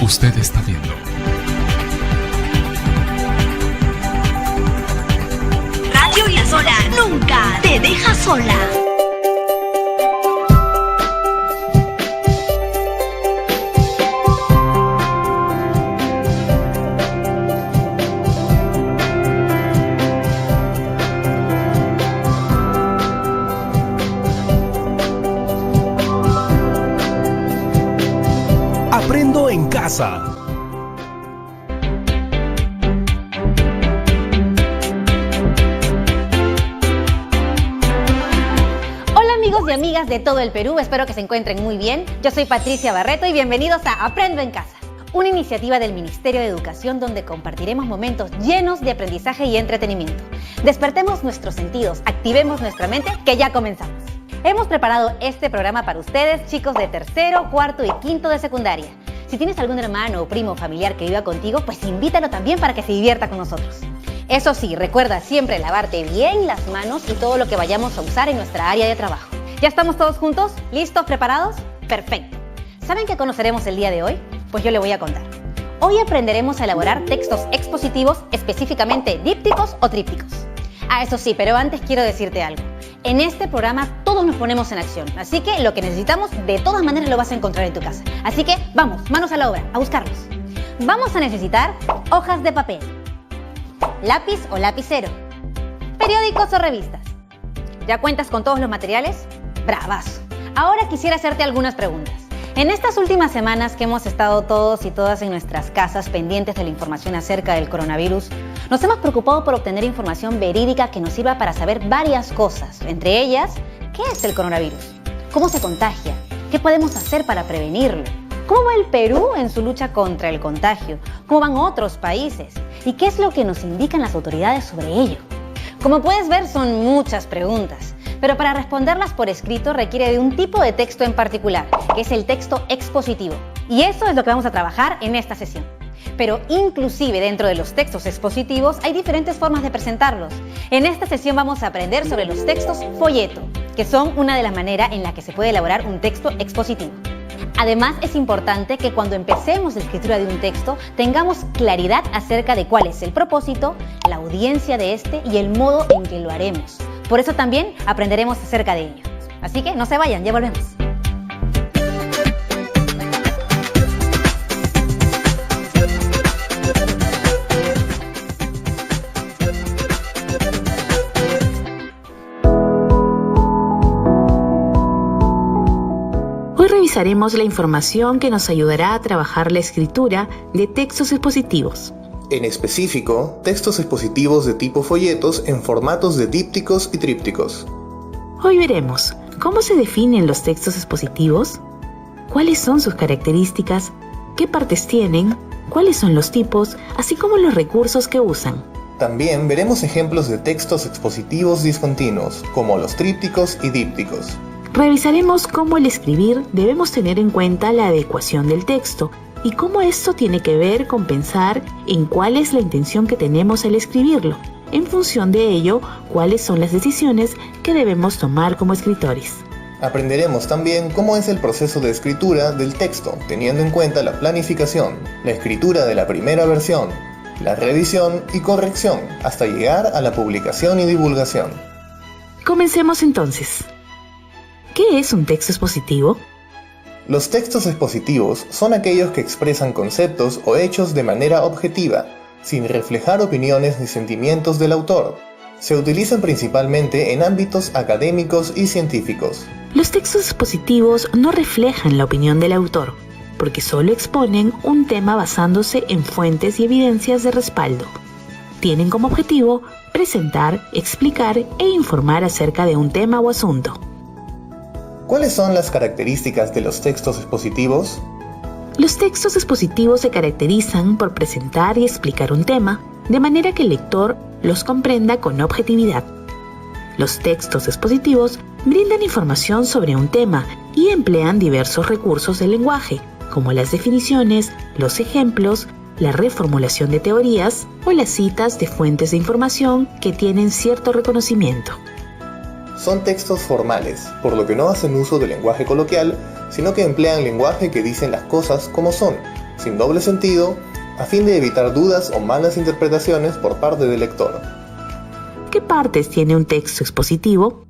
usted está viendo. Radio La Sola nunca te deja sola. Aprendo en casa. Hola amigos y amigas de todo el Perú, espero que se encuentren muy bien. Yo soy Patricia Barreto y bienvenidos a Aprendo en Casa, una iniciativa del Ministerio de Educación donde compartiremos momentos llenos de aprendizaje y entretenimiento. Despertemos nuestros sentidos, activemos nuestra mente, que ya comenzamos. Hemos preparado este programa para ustedes, chicos de tercero, cuarto y quinto de secundaria. Si tienes algún hermano o primo familiar que viva contigo, pues invítalo también para que se divierta con nosotros. Eso sí, recuerda siempre lavarte bien las manos y todo lo que vayamos a usar en nuestra área de trabajo. ¿Ya estamos todos juntos? ¿Listos? ¿Preparados? Perfecto. ¿Saben qué conoceremos el día de hoy? Pues yo le voy a contar. Hoy aprenderemos a elaborar textos expositivos, específicamente dípticos o trípticos. Eso sí, pero antes quiero decirte algo. En este programa todos nos ponemos en acción, así que lo que necesitamos de todas maneras lo vas a encontrar en tu casa. Así que vamos, manos a la obra, a buscarlos. Vamos a necesitar hojas de papel, lápiz o lapicero, periódicos o revistas. ¿Ya cuentas con todos los materiales? ¡Bravazo! Ahora quisiera hacerte algunas preguntas. En estas últimas semanas que hemos estado todos y todas en nuestras casas pendientes de la información acerca del coronavirus, nos hemos preocupado por obtener información verídica que nos sirva para saber varias cosas, entre ellas, ¿qué es el coronavirus? ¿Cómo se contagia? ¿Qué podemos hacer para prevenirlo? ¿Cómo va el Perú en su lucha contra el contagio? ¿Cómo van otros países? ¿Y qué es lo que nos indican las autoridades sobre ello? Como puedes ver, son muchas preguntas, pero para responderlas por escrito requiere de un tipo de texto en particular, que es el texto expositivo. Y eso es lo que vamos a trabajar en esta sesión. Pero inclusive dentro de los textos expositivos hay diferentes formas de presentarlos. En esta sesión vamos a aprender sobre los textos folleto, que son una de las maneras en las que se puede elaborar un texto expositivo. Además, es importante que cuando empecemos la escritura de un texto tengamos claridad acerca de cuál es el propósito, la audiencia de este y el modo en que lo haremos. Por eso también aprenderemos acerca de ello. Así que no se vayan, ya volvemos. Hoy revisaremos la información que nos ayudará a trabajar la escritura de textos expositivos. En específico, textos expositivos de tipo folletos en formatos de dípticos y trípticos. Hoy veremos cómo se definen los textos expositivos, cuáles son sus características, qué partes tienen, cuáles son los tipos, así como los recursos que usan. También veremos ejemplos de textos expositivos discontinuos, como los trípticos y dípticos. Revisaremos cómo al escribir debemos tener en cuenta la adecuación del texto y cómo esto tiene que ver con pensar en cuál es la intención que tenemos al escribirlo. En función de ello, cuáles son las decisiones que debemos tomar como escritores. Aprenderemos también cómo es el proceso de escritura del texto, teniendo en cuenta la planificación, la escritura de la primera versión, la revisión y corrección, hasta llegar a la publicación y divulgación. Comencemos entonces. ¿Qué es un texto expositivo? Los textos expositivos son aquellos que expresan conceptos o hechos de manera objetiva, sin reflejar opiniones ni sentimientos del autor. Se utilizan principalmente en ámbitos académicos y científicos. Los textos expositivos no reflejan la opinión del autor, porque solo exponen un tema basándose en fuentes y evidencias de respaldo. Tienen como objetivo presentar, explicar e informar acerca de un tema o asunto. ¿Cuáles son las características de los textos expositivos? Los textos expositivos se caracterizan por presentar y explicar un tema, de manera que el lector los comprenda con objetividad. Los textos expositivos brindan información sobre un tema y emplean diversos recursos del lenguaje, como las definiciones, los ejemplos, la reformulación de teorías o las citas de fuentes de información que tienen cierto reconocimiento. Son textos formales, por lo que no hacen uso del lenguaje coloquial, sino que emplean lenguaje que dicen las cosas como son, sin doble sentido, a fin de evitar dudas o malas interpretaciones por parte del lector. ¿Qué partes tiene un texto expositivo?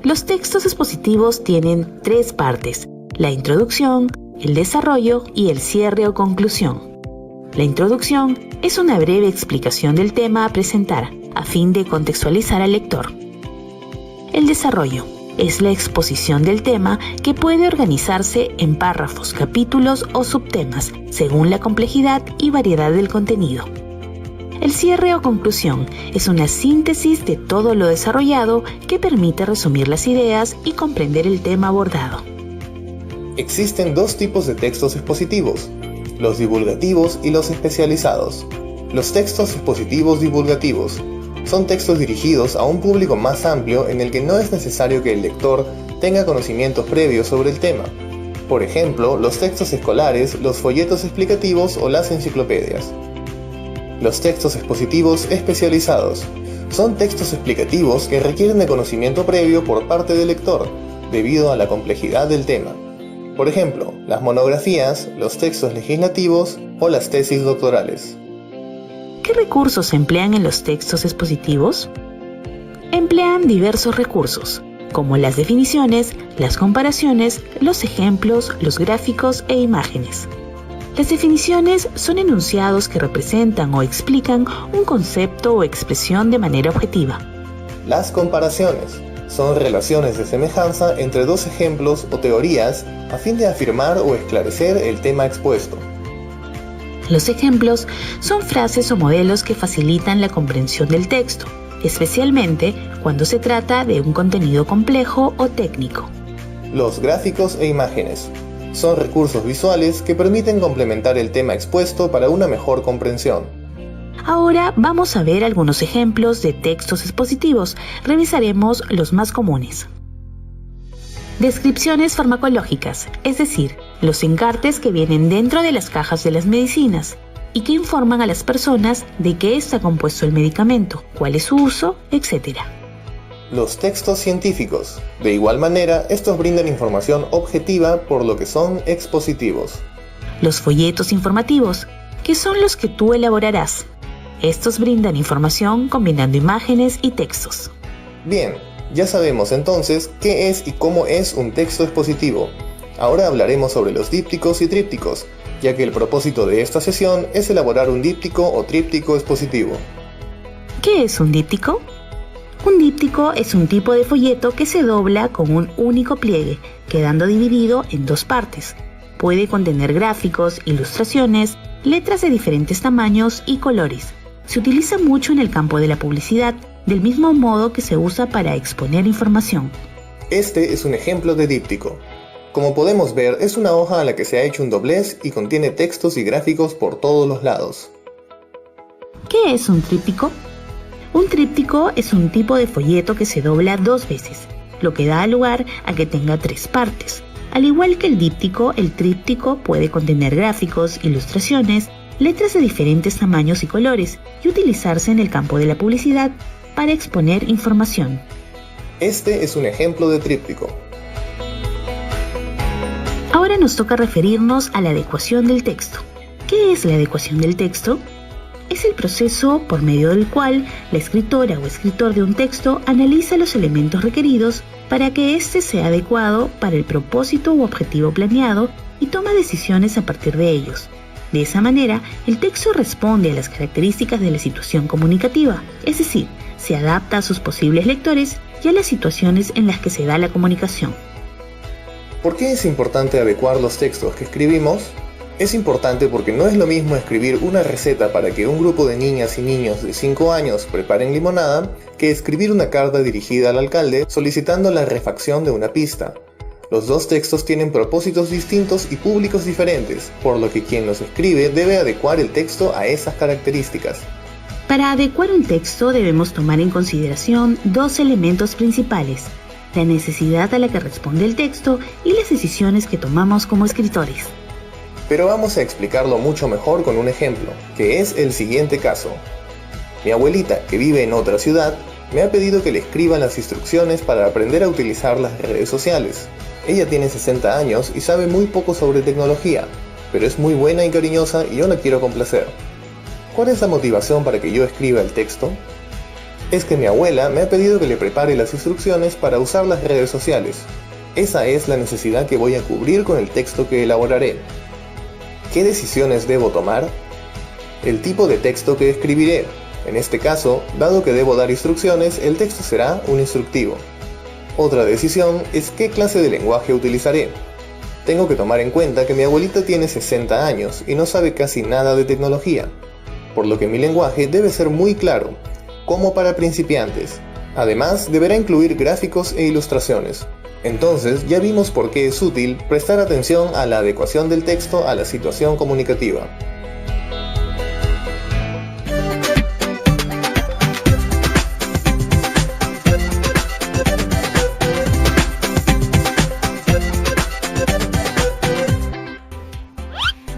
Los textos expositivos tienen 3 partes: la introducción, el desarrollo y el cierre o conclusión. La introducción es una breve explicación del tema a presentar, a fin de contextualizar al lector. El desarrollo es la exposición del tema, que puede organizarse en párrafos, capítulos o subtemas, según la complejidad y variedad del contenido. El cierre o conclusión es una síntesis de todo lo desarrollado, que permite resumir las ideas y comprender el tema abordado. Existen 2 tipos de textos expositivos: los divulgativos y los especializados. Los textos expositivos divulgativos son textos dirigidos a un público más amplio, en el que no es necesario que el lector tenga conocimientos previos sobre el tema. Por ejemplo, los textos escolares, los folletos explicativos o las enciclopedias. Los textos expositivos especializados son textos explicativos que requieren de conocimiento previo por parte del lector, debido a la complejidad del tema. Por ejemplo, las monografías, los textos legislativos o las tesis doctorales. ¿Qué recursos se emplean en los textos expositivos? Emplean diversos recursos, como las definiciones, las comparaciones, los ejemplos, los gráficos e imágenes. Las definiciones son enunciados que representan o explican un concepto o expresión de manera objetiva. Las comparaciones son relaciones de semejanza entre 2 ejemplos o teorías, a fin de afirmar o esclarecer el tema expuesto. Los ejemplos son frases o modelos que facilitan la comprensión del texto, especialmente cuando se trata de un contenido complejo o técnico. Los gráficos e imágenes son recursos visuales que permiten complementar el tema expuesto para una mejor comprensión. Ahora vamos a ver algunos ejemplos de textos expositivos. Revisaremos los más comunes. Descripciones farmacológicas, es decir, los encartes que vienen dentro de las cajas de las medicinas y que informan a las personas de qué está compuesto el medicamento, cuál es su uso, etc. Los textos científicos. De igual manera, estos brindan información objetiva, por lo que son expositivos. Los folletos informativos, que son los que tú elaborarás. Estos brindan información combinando imágenes y textos. Bien, ya sabemos entonces qué es y cómo es un texto expositivo. Ahora hablaremos sobre los dípticos y trípticos, ya que el propósito de esta sesión es elaborar un díptico o tríptico expositivo. ¿Qué es un díptico? Un díptico es un tipo de folleto que se dobla con un único pliegue, quedando dividido en 2 partes. Puede contener gráficos, ilustraciones, letras de diferentes tamaños y colores. Se utiliza mucho en el campo de la publicidad, del mismo modo que se usa para exponer información. Este es un ejemplo de díptico. Como podemos ver, es una hoja a la que se ha hecho un doblez y contiene textos y gráficos por todos los lados. ¿Qué es un tríptico? Un tríptico es un tipo de folleto que se dobla 2 veces, lo que da lugar a que tenga 3 partes. Al igual que el díptico, el tríptico puede contener gráficos, ilustraciones, letras de diferentes tamaños y colores y utilizarse en el campo de la publicidad para exponer información. Este es un ejemplo de tríptico. Ahora nos toca referirnos a la adecuación del texto. ¿Qué es la adecuación del texto? Es el proceso por medio del cual la escritora o escritor de un texto analiza los elementos requeridos para que éste sea adecuado para el propósito u objetivo planeado y toma decisiones a partir de ellos. De esa manera, el texto responde a las características de la situación comunicativa, es decir, se adapta a sus posibles lectores y a las situaciones en las que se da la comunicación. ¿Por qué es importante adecuar los textos que escribimos? Es importante porque no es lo mismo escribir una receta para que un grupo de niñas y niños de 5 años preparen limonada que escribir una carta dirigida al alcalde solicitando la refacción de una pista. Los 2 textos tienen propósitos distintos y públicos diferentes, por lo que quien los escribe debe adecuar el texto a esas características. Para adecuar un texto debemos tomar en consideración 2 elementos principales: la necesidad a la que responde el texto y las decisiones que tomamos como escritores. Pero vamos a explicarlo mucho mejor con un ejemplo, que es el siguiente caso. Mi abuelita, que vive en otra ciudad, me ha pedido que le escriba las instrucciones para aprender a utilizar las redes sociales. Ella tiene 60 años y sabe muy poco sobre tecnología. pero es muy buena y cariñosa y yo la quiero complacer. ¿Cuál es la motivación para que yo escriba el texto? Es que mi abuela me ha pedido que le prepare las instrucciones para usar las redes sociales. Esa es la necesidad que voy a cubrir con el texto que elaboraré. ¿Qué decisiones debo tomar? El tipo de texto que escribiré. En este caso, dado que debo dar instrucciones, el texto será un instructivo. Otra decisión es qué clase de lenguaje utilizaré. Tengo que tomar en cuenta que mi abuelita tiene 60 años y no sabe casi nada de tecnología, por lo que mi lenguaje debe ser muy claro, como para principiantes. Además, deberá incluir gráficos e ilustraciones. Entonces, ya vimos por qué es útil prestar atención a la adecuación del texto a la situación comunicativa.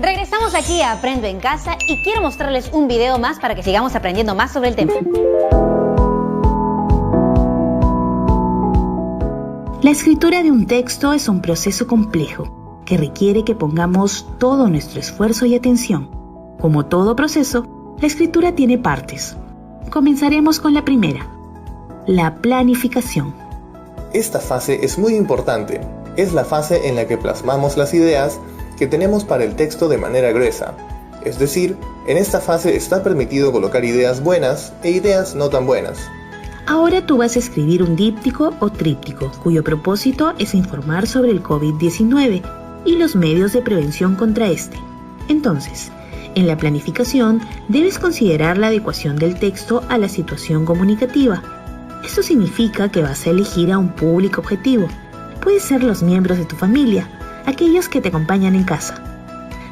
Regresamos aquí a Aprendo en Casa y quiero mostrarles un video más para que sigamos aprendiendo más sobre el tema. La escritura de un texto es un proceso complejo que requiere que pongamos todo nuestro esfuerzo y atención. Como todo proceso, la escritura tiene partes. Comenzaremos con la primera, la planificación. Esta fase es muy importante. Es la fase en la que plasmamos las ideas que tenemos para el texto de manera gruesa. Es decir, en esta fase está permitido colocar ideas buenas e ideas no tan buenas. Ahora tú vas a escribir un díptico o tríptico, cuyo propósito es informar sobre el COVID-19 y los medios de prevención contra este. Entonces, en la planificación debes considerar la adecuación del texto a la situación comunicativa. Esto significa que vas a elegir a un público objetivo. Puede ser los miembros de tu familia, aquellos que te acompañan en casa.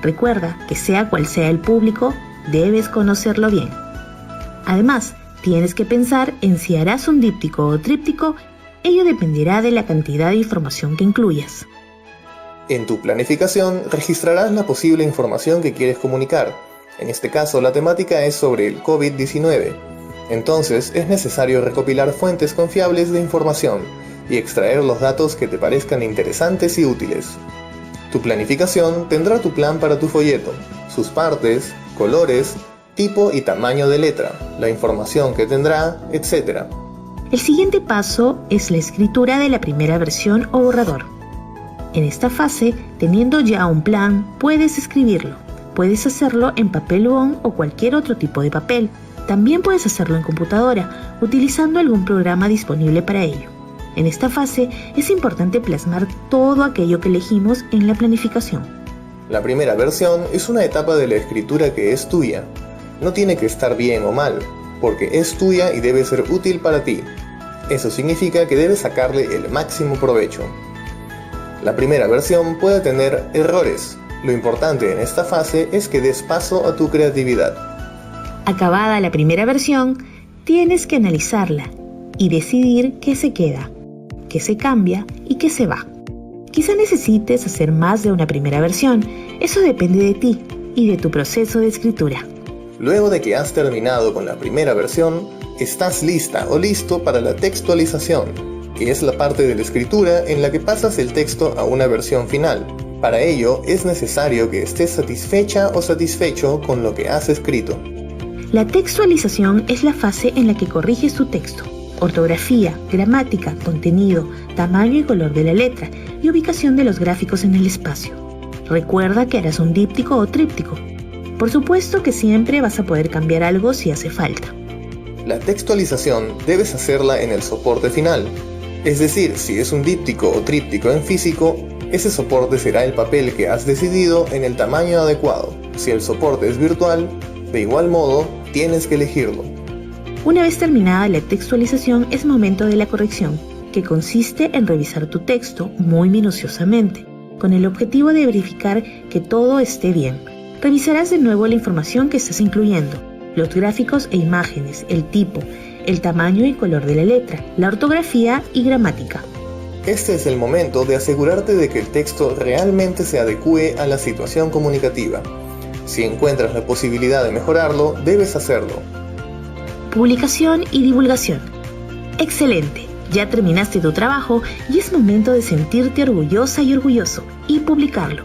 Recuerda que sea cual sea el público, debes conocerlo bien. Además, tienes que pensar en si harás un díptico o tríptico, ello dependerá de la cantidad de información que incluyas. En tu planificación registrarás la posible información que quieres comunicar. En este caso, la temática es sobre el COVID-19. Entonces, es necesario recopilar fuentes confiables de información y extraer los datos que te parezcan interesantes y útiles. Tu planificación tendrá tu plan para tu folleto, sus partes, colores, tipo y tamaño de letra, la información que tendrá, etc. El siguiente paso es la escritura de la primera versión o borrador. En esta fase, teniendo ya un plan, puedes escribirlo. Puedes hacerlo en papel bond o cualquier otro tipo de papel. También puedes hacerlo en computadora, utilizando algún programa disponible para ello. En esta fase es importante plasmar todo aquello que elegimos en la planificación. La primera versión es una etapa de la escritura que es tuya. No tiene que estar bien o mal, porque es tuya y debe ser útil para ti. Eso significa que debes sacarle el máximo provecho. La primera versión puede tener errores. Lo importante en esta fase es que des paso a tu creatividad. Acabada la primera versión, tienes que analizarla y decidir qué se queda, qué se cambia y qué se va. Quizá necesites hacer más de una primera versión. Eso depende de ti y de tu proceso de escritura. Luego de que has terminado con la primera versión, estás lista o listo para la textualización, que es la parte de la escritura en la que pasas el texto a una versión final. Para ello, es necesario que estés satisfecha o satisfecho con lo que has escrito. La textualización es la fase en la que corriges tu texto. Ortografía, gramática, contenido, tamaño y color de la letra y ubicación de los gráficos en el espacio. Recuerda que harás un díptico o tríptico. Por supuesto que siempre vas a poder cambiar algo si hace falta. La textualización debes hacerla en el soporte final. Es decir, si es un díptico o tríptico en físico, ese soporte será el papel que has decidido en el tamaño adecuado. Si el soporte es virtual, de igual modo, tienes que elegirlo. Una vez terminada la textualización es momento de la corrección, que consiste en revisar tu texto muy minuciosamente, con el objetivo de verificar que todo esté bien. Revisarás de nuevo la información que estás incluyendo, los gráficos e imágenes, el tipo, el tamaño y color de la letra, la ortografía y gramática. Este es el momento de asegurarte de que el texto realmente se adecue a la situación comunicativa. Si encuentras la posibilidad de mejorarlo, debes hacerlo. Publicación y divulgación. ¡Excelente! Ya terminaste tu trabajo y es momento de sentirte orgullosa y orgulloso y publicarlo.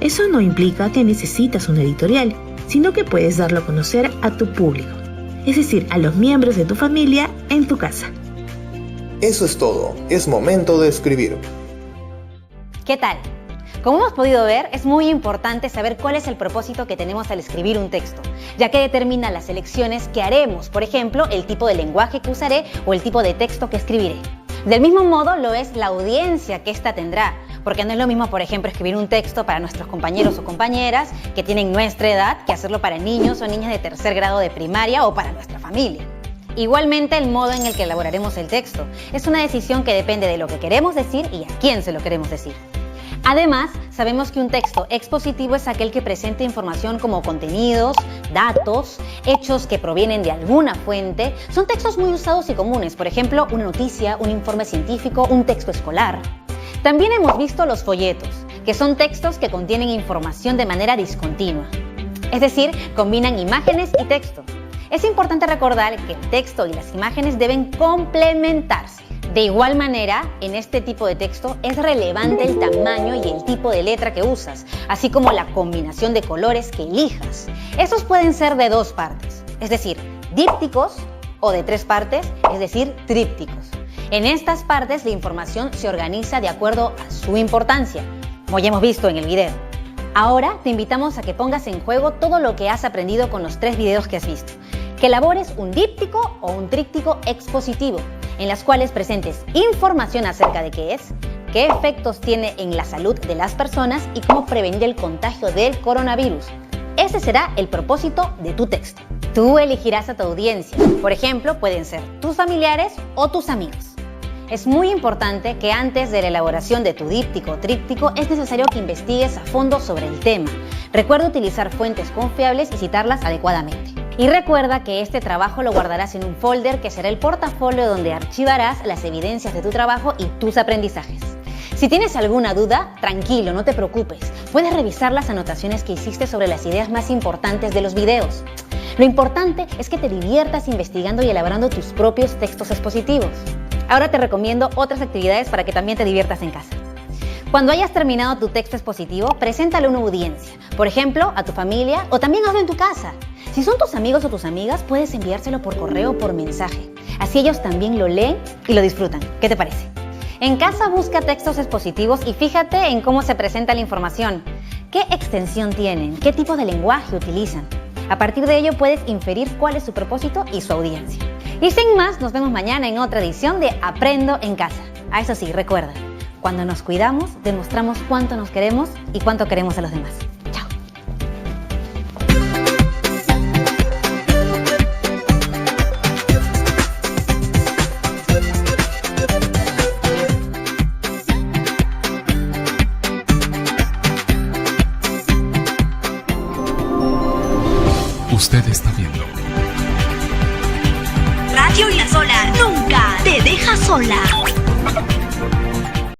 Eso no implica que necesitas una editorial, sino que puedes darlo a conocer a tu público, es decir, a los miembros de tu familia en tu casa. Eso es todo, es momento de escribir. ¿Qué tal? Como hemos podido ver, es muy importante saber cuál es el propósito que tenemos al escribir un texto, ya que determina las elecciones que haremos, por ejemplo, el tipo de lenguaje que usaré o el tipo de texto que escribiré. Del mismo modo lo es la audiencia que ésta tendrá, porque no es lo mismo, por ejemplo, escribir un texto para nuestros compañeros o compañeras que tienen nuestra edad que hacerlo para niños o niñas de tercer grado de primaria o para nuestra familia. Igualmente, el modo en el que elaboraremos el texto es una decisión que depende de lo que queremos decir y a quién se lo queremos decir. Además, sabemos que un texto expositivo es aquel que presenta información como contenidos, datos, hechos que provienen de alguna fuente. Son textos muy usados y comunes, por ejemplo, una noticia, un informe científico, un texto escolar. También hemos visto los folletos, que son textos que contienen información de manera discontinua. Es decir, combinan imágenes y texto. Es importante recordar que el texto y las imágenes deben complementarse. De igual manera, en este tipo de texto es relevante el tamaño y el tipo de letra que usas, así como la combinación de colores que elijas. Estos pueden ser de 2 partes, es decir, dípticos, o de 3 partes, es decir, trípticos. En estas partes la información se organiza de acuerdo a su importancia, como ya hemos visto en el video. Ahora te invitamos a que pongas en juego todo lo que has aprendido con los 3 videos que has visto, que elabores un díptico o un tríptico expositivo, en las cuales presentes información acerca de qué es, qué efectos tiene en la salud de las personas y cómo prevenir el contagio del coronavirus. Ese será el propósito de tu texto. Tú elegirás a tu audiencia. Por ejemplo, pueden ser tus familiares o tus amigos. Es muy importante que antes de la elaboración de tu díptico o tríptico es necesario que investigues a fondo sobre el tema. Recuerda utilizar fuentes confiables y citarlas adecuadamente. Y recuerda que este trabajo lo guardarás en un folder que será el portafolio donde archivarás las evidencias de tu trabajo y tus aprendizajes. Si tienes alguna duda, tranquilo, no te preocupes. Puedes revisar las anotaciones que hiciste sobre las ideas más importantes de los videos. Lo importante es que te diviertas investigando y elaborando tus propios textos expositivos. Ahora te recomiendo otras actividades para que también te diviertas en casa. Cuando hayas terminado tu texto expositivo, preséntalo a una audiencia, por ejemplo, a tu familia o también hazlo en tu casa. Si son tus amigos o tus amigas, puedes enviárselo por correo o por mensaje. Así ellos también lo leen y lo disfrutan. ¿Qué te parece? En casa busca textos expositivos y fíjate en cómo se presenta la información. ¿Qué extensión tienen? ¿Qué tipo de lenguaje utilizan? A partir de ello puedes inferir cuál es su propósito y su audiencia. Y sin más, nos vemos mañana en otra edición de Aprendo en Casa. A eso sí, recuerda, cuando nos cuidamos, demostramos cuánto nos queremos y cuánto queremos a los demás. Chao. Usted está viendo Radio La Sola nunca te deja sola.